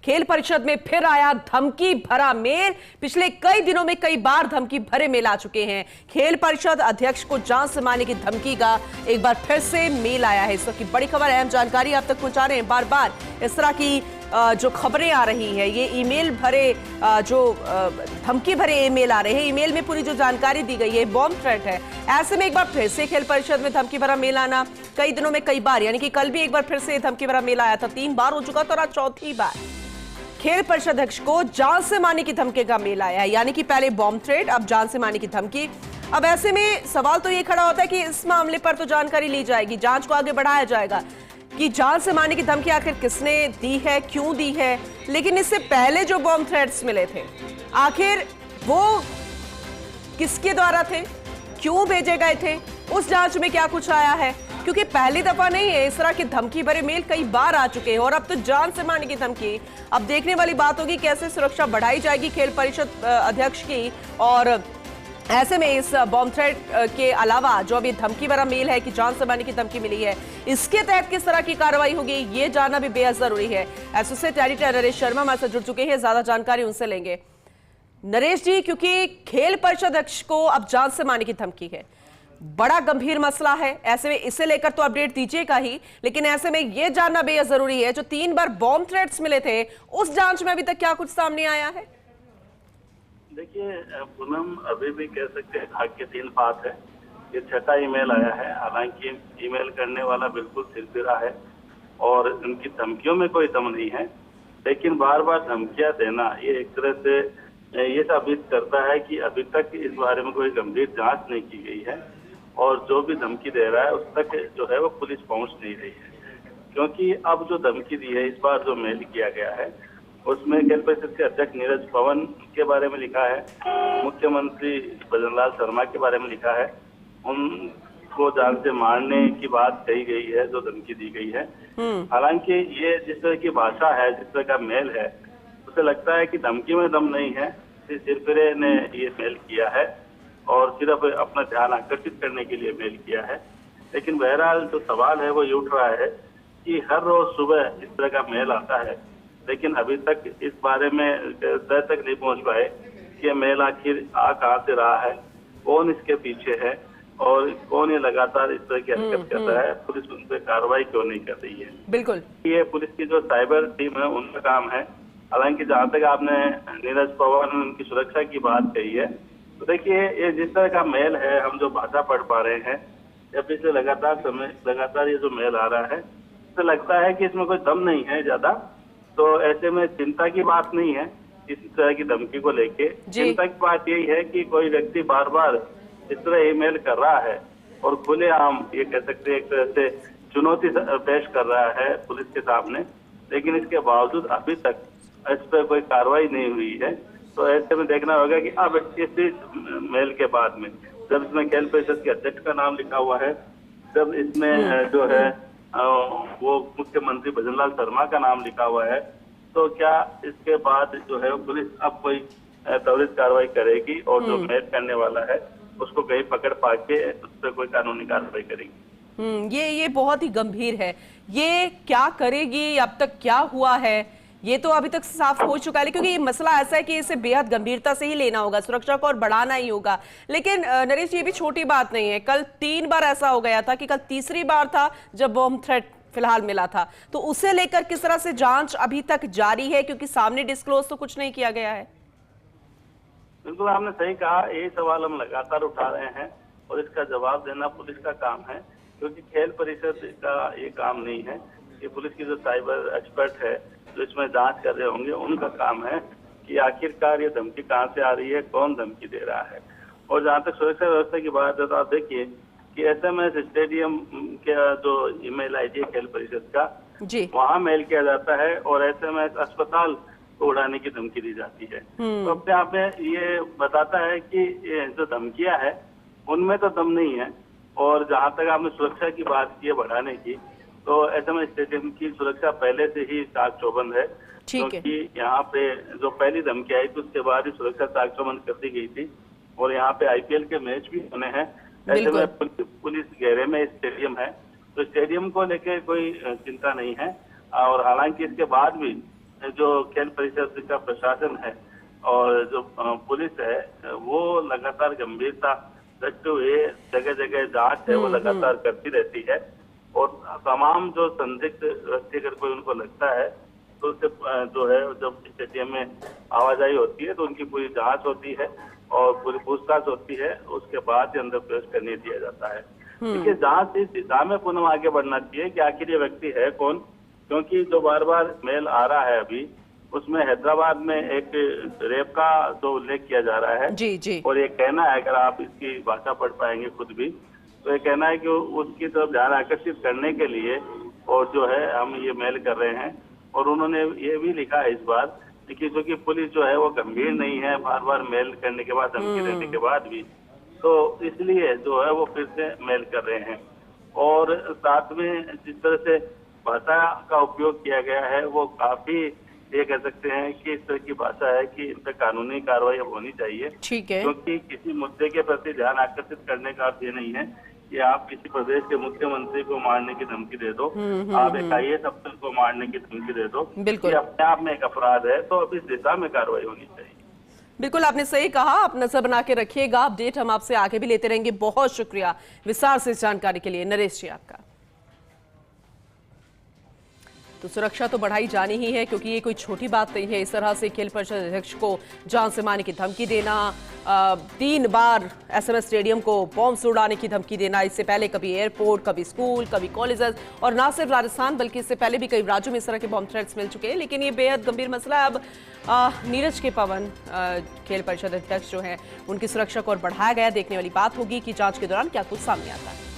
खेल परिषद में फिर आया धमकी भरा मेल। पिछले कई दिनों में कई बार धमकी भरे मेल आ चुके हैं। खेल परिषद अध्यक्ष को जान से मारने की धमकी का एक बार फिर से मेल आया है। इस वक्त की बड़ी खबर, अहम जानकारी आप तक पहुंचा रहे हैं। बार बार इस तरह की जो खबरें आ रही है, ये ईमेल भरे जो धमकी भरे ईमेल आ रहे हैं, ईमेल में पूरी जो जानकारी दी गई है बॉम्ब थ्रेट है। ऐसे में एक बार फिर से खेल परिषद में धमकी भरा मेल आना, कई दिनों में कई बार, यानी कि कल भी एक बार फिर से धमकी भरा मेल आया था। 3 बार हो चुका था और आज चौथी बार खेल परिषद अध्यक्ष को जान से मारने की धमकी का मेल आया है। यानी कि पहले बॉम्ब थ्रेट, अब जान से मारने की धमकी। अब ऐसे में सवाल तो ये खड़ा होता है कि इस मामले पर तो जानकारी ली जाएगी, जांच को आगे बढ़ाया जाएगा कि जान से मारने की धमकी आखिर किसने दी है, क्यों दी है। लेकिन इससे पहले जो बॉम्ब थ्रेट्स मिले थे, आखिर वो किसके द्वारा थे, क्यों भेजे गए थे, उस जांच में क्या कुछ आया है। क्योंकि पहली दफा नहीं है, इस तरह की धमकी भरे मेल कई बार आ चुके हैं और अब तो जान से मारने की धमकी। अब देखने वाली बात होगी कैसे सुरक्षा बढ़ाई जाएगी खेल परिषद अध्यक्ष की। और ऐसे में इस बॉम्ब थ्रेट के अलावा जो अभी धमकी भरा मेल है कि जान से मारने की धमकी मिली है, इसके तहत किस तरह की कार्रवाई होगी, ये जानना भी बेहद जरूरी है। एसोसिएट एडिटर नरेश शर्मा हमारे साथ जुड़ चुके हैं, ज्यादा जानकारी उनसे लेंगे। नरेश जी, क्योंकि खेल परिषद अध्यक्ष को अब जान से मारने की धमकी है, बड़ा गंभीर मसला है, ऐसे में इसे लेकर तो अपडेट दीजिएगा ही, लेकिन ऐसे में यह जानना बेहद जरूरी है, जो 3 बार बॉम्ब थ्रेट्स मिले थे, उस जांच में अभी तक क्या कुछ सामने आया है? देखिए पूनम, अभी भी कह सकते हैं भाग की 3 बात है। ये 6ठा ईमेल आया है। हालांकि ईमेल करने वाला बिल्कुल सिरफिरा है और उनकी धमकियों में कोई दम नहीं है, लेकिन बार बार धमकियां देना ये एक तरह से ये साबित करता है कि अभी तक इस बारे में कोई गंभीर जांच नहीं की गई है और जो भी धमकी दे रहा है उस तक जो है वो पुलिस पहुंच नहीं रही है। क्योंकि अब जो धमकी दी है, इस बार जो मेल किया गया है, उसमें खेल परिषद के अध्यक्ष नीरज पवन के बारे में लिखा है, मुख्यमंत्री भजनलाल शर्मा के बारे में लिखा है, उनको जान से मारने की बात कही गई है, जो धमकी दी गई है। हालांकि ये जिस तरह की भाषा है, जिस तरह का मेल है, उसे लगता है कि धमकी में दम नहीं है। सिरफिरे ने ये मेल किया है और सिर्फ अपना ध्यान आकर्षित करने के लिए मेल किया है। लेकिन बहरहाल जो सवाल है वो ये उठ रहा है कि हर रोज सुबह इस तरह का मेल आता है, लेकिन अभी तक इस बारे में तय तक नहीं पहुंच पाए कि मेल आखिर आ कहां से रहा है, कौन इसके पीछे है और कौन ये लगातार इस तरह की हरकत कर रहा है। पुलिस उन पर कार्रवाई क्यों नहीं कर रही है? बिल्कुल, ये पुलिस की जो साइबर टीम है उनका काम है। हालांकि जहाँ तक आपने नीरज पवन उनकी सुरक्षा की बात कही है, तो देखिए ये जिस तरह का मेल है, हम जो भाषा पढ़ पा रहे हैं, या पिछले लगातार ये जो मेल आ रहा है, तो लगता है कि इसमें कोई दम नहीं है ज्यादा। तो ऐसे में चिंता की बात नहीं है इस तरह की धमकी को लेके। चिंता की बात यही है कि कोई व्यक्ति बार बार इस तरह ईमेल कर रहा है और खुलेआम ये कह सकते हैं एक तरह से चुनौती पेश कर रहा है पुलिस के सामने, लेकिन इसके बावजूद अभी तक इस पर कोई कार्रवाई नहीं हुई है। तो ऐसे में देखना होगा कि अब इस मेल के बाद में, जब इसमें खेल परिषद के अध्यक्ष का नाम लिखा हुआ है, जब इसमें जो है वो मुख्यमंत्री भजनलाल शर्मा का नाम लिखा हुआ है, तो क्या इसके बाद जो है पुलिस अब कोई त्वरित कार्रवाई करेगी और जो मेल करने वाला है उसको कहीं पकड़ पाके उस पर कोई कानूनी कार्रवाई करेगी? ये बहुत ही गंभीर है। ये क्या करेगी, अब तक क्या हुआ है, ये तो अभी तक साफ हो चुका है, क्योंकि ये मसला ऐसा है कि इसे बेहद गंभीरता से ही लेना होगा, सुरक्षा को और बढ़ाना ही होगा। लेकिन नरेश, ये भी छोटी बात नहीं है। कल 3 बार ऐसा हो गया था कि कल तीसरी बार था जब बॉम्ब थ्रेट फिलहाल मिला था, तो उसे लेकर किस तरह से जांच अभी तक जारी है, क्योंकि सामने डिस्क्लोज तो कुछ नहीं किया गया है। बिल्कुल आपने सही कहा, यही सवाल हम लगातार उठा रहे हैं और इसका जवाब देना पुलिस का काम है, क्योंकि खेल परिषद का ये काम नहीं है। ये पुलिस की जो साइबर एक्सपर्ट है जो इसमें जांच कर रहे होंगे, उनका काम है कि आखिरकार ये धमकी कहां से आ रही है, कौन धमकी दे रहा है। और जहां तक सुरक्षा व्यवस्था की बात है, तो आप देखिए कि SMS स्टेडियम का जो ईमेल आईडी है खेल परिषद का, वहां मेल किया जाता है और SMS अस्पताल को उड़ाने की धमकी दी जाती है। तो अपने आप में ये बताता है कि ये जो धमकियां है उनमें तो दम नहीं है। और जहां तक आपने सुरक्षा की बात की है बढ़ाने की, तो SMS स्टेडियम की सुरक्षा पहले से ही चाक चौबंद है, क्योंकि यहाँ पे जो पहली धमकी आई थी उसके बाद ही सुरक्षा चाक चौबंद कर दी गई थी और यहाँ पे IPL के मैच भी होने हैं। ऐसे में पुलिस घेरे में स्टेडियम है, तो स्टेडियम को लेकर कोई चिंता नहीं है। और हालांकि इसके बाद भी जो खेल परिषद का प्रशासन है और जो पुलिस है वो लगातार गंभीरता रखते हुए जगह जगह जांच है वो लगातार करती रहती है। और तमाम जो संदिग्ध व्यक्ति अगर कोई उनको लगता है तो उससे जो है जब स्टेडियम में आवाजाही होती है तो उनकी पूरी जांच होती है और पूरी पूछताछ होती है, उसके बाद ही अंदर प्रवेश करने दिया जाता है। देखिए जांच इस दिशा में पुनः आगे बढ़ना चाहिए कि आखिर ये व्यक्ति है कौन, क्योंकि जो बार बार मेल आ रहा है अभी उसमें हैदराबाद में एक रेप का जो उल्लेख किया जा रहा है जी जी। और ये कहना है, अगर आप इसकी भाषा पढ़ पाएंगे खुद भी, तो ये कहना है कि उसकी तरफ ध्यान आकर्षित करने के लिए और जो है हम ये मेल कर रहे हैं। और उन्होंने ये भी लिखा है इस बार कि क्योंकि पुलिस जो है वो गंभीर नहीं है, बार बार मेल करने के बाद, धमकी देने के बाद भी, तो इसलिए जो है वो फिर से मेल कर रहे हैं। और साथ में जिस तरह से भाषा का उपयोग किया गया है वो काफी, ये कह सकते हैं कि इस तरह की भाषा है कि इन पर कानूनी कार्रवाई अब होनी चाहिए। ठीक है। क्योंकि किसी मुद्दे के प्रति ध्यान आकर्षित करने का अर्थ ये नहीं है कि आप किसी प्रदेश के मुख्यमंत्री को मारने की धमकी दे दो, आप एक IAS अफसर को मारने की धमकी दे दो, बिल्कुल, ये अपने आप में एक अपराध है। तो अब इस दिशा में कार्रवाई होनी चाहिए। बिल्कुल आपने सही कहा, आप नजर बना के रखिएगा, अपडेट हम आपसे आगे भी लेते रहेंगे। बहुत शुक्रिया विस्तार से इस जानकारी के लिए नरेश जी आपका। तो सुरक्षा तो बढ़ाई जानी ही है क्योंकि ये कोई छोटी बात नहीं है। इस तरह से खेल परिषद अध्यक्ष को जान से मारने की धमकी देना, 3 बार SMS स्टेडियम को बॉम्ब से उड़ाने की धमकी देना, इससे पहले कभी एयरपोर्ट, कभी स्कूल, कभी कॉलेजेस, और ना सिर्फ राजस्थान बल्कि इससे पहले भी कई राज्यों में इस तरह के बॉम्ब थ्रेट्स मिल चुके हैं। लेकिन ये बेहद गंभीर मसला है। अब नीरज के पवन खेल परिषद अध्यक्ष जो है उनकी सुरक्षा को और बढ़ाया गया। देखने वाली बात होगी कि जांच के दौरान क्या कुछ सामने आता है।